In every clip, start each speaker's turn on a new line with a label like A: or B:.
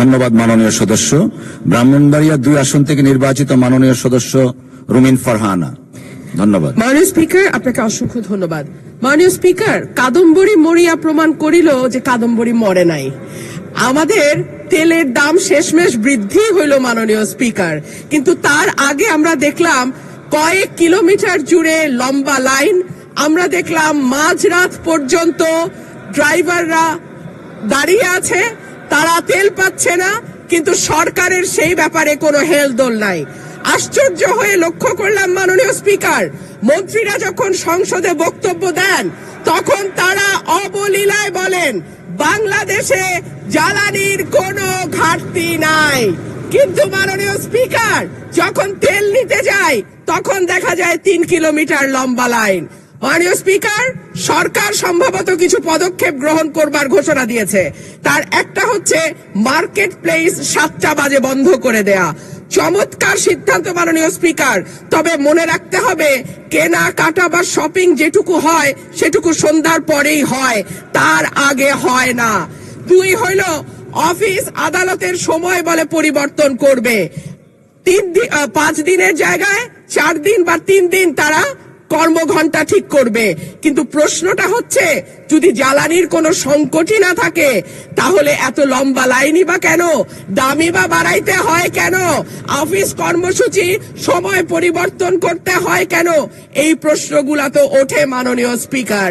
A: ধন্যবাদ মাননীয় সদস্য। ব্রাহ্মণবাড়িয়া 2 আসন থেকে নির্বাচিত মাননীয় সদস্য রুমিন ফারহানা। ধন্যবাদ।
B: মাননীয় স্পিকার, আপনাকে অসংখ্য ধন্যবাদ। মাননীয় স্পিকার, কাদম্বরী মরিয়া প্রমাণ করিল যে কাদম্বরী মরে নাই। আমাদের তেলের দাম শেষমেশ বৃদ্ধি হইল মাননীয় স্পিকার, কিন্তু তার আগে আমরা দেখলাম কয়েক কিলোমিটার জুড়ে লম্বা লাইন। আমরা দেখলাম মাঝরাত পর্যন্ত ড্রাইভাররা দাঁড়িয়ে আছে, তারা তেল পাচ্ছে না, কিন্তু সরকারের সেই ব্যাপারে কোনো হেলদোল নাই। আশ্চর্য হয়ে লক্ষ্য করলাম মাননীয় স্পিকার, মন্ত্রীরা যখন সংসদে বক্তব্য দেন তখন তারা অবলীলায় বলেন বাংলাদেশে জ্বালানির কোনো ঘাটতি নাই, কিন্তু মাননীয় স্পিকার যখন তেল নিতে যায় তখন দেখা যায় 3 কিলোমিটার লম্বা লাইন। মাননীয় স্পিকার, সরকার সম্ভবত কিছু পদক্ষেপ গ্রহণ করবার ঘোষণা দিয়েছে। তার একটা হচ্ছে মার্কেট প্লেস 7টা বাজে বন্ধ করে দেয়া। চমৎকার সিদ্ধান্ত মাননীয় স্পিকার, তবে মনে রাখতে হবে কেনা কাটা বা শপিং যেটুকু হয় সেটুকু সন্ধ্যার পরেই হয়, তার আগে হয় না। 2 হইল অফিস আদালতের সময় বলে পরিবর্তন করবে। 5 দিনের জায়গায় 4 দিন বা 3 দিন তারা কর্মঘণ্টা ঠিক করবে। কিন্তু প্রশ্নটা হচ্ছে যদি জ্বালানির কোনো সংকটই না থাকে তাহলে এত লম্বা লাইনই বা কেন, দামই বা বাড়াইতে হয় কেন, অফিস কর্মসূচি সময় পরিবর্তন করতে হয় কেন? এই প্রশ্নগুলা তো ওঠে মাননীয় স্পিকার।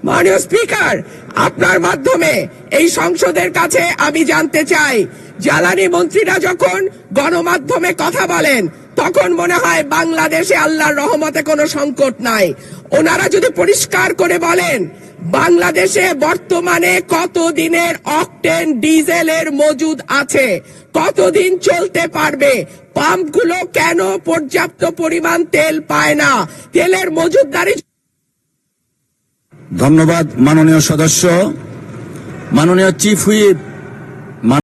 B: মাননীয় স্পিকার, আপনার মাধ্যমে এই সংসদের কাছে আমি জানতে চাই, জ্বালানি মন্ত্রীরা যখন গণমাধ্যমে কথা বলেন তখন মনে হয় বাংলাদেশে আল্লাহর রহমতে কোনো সংকট নাই। ওনারা যদি পরিষ্কার করে বলেন বাংলাদেশে বর্তমানে কত দিনের অকটেন ডিজেলের মজুদ আছে, কতদিন চলতে পারবে, পাম্পগুলো কেন পর্যাপ্ত পরিমাণ তেল পায় না, তেলের মজুদদারি।
A: ধন্যবাদ মাননীয় সদস্য। মাননীয় চিফ হুইপ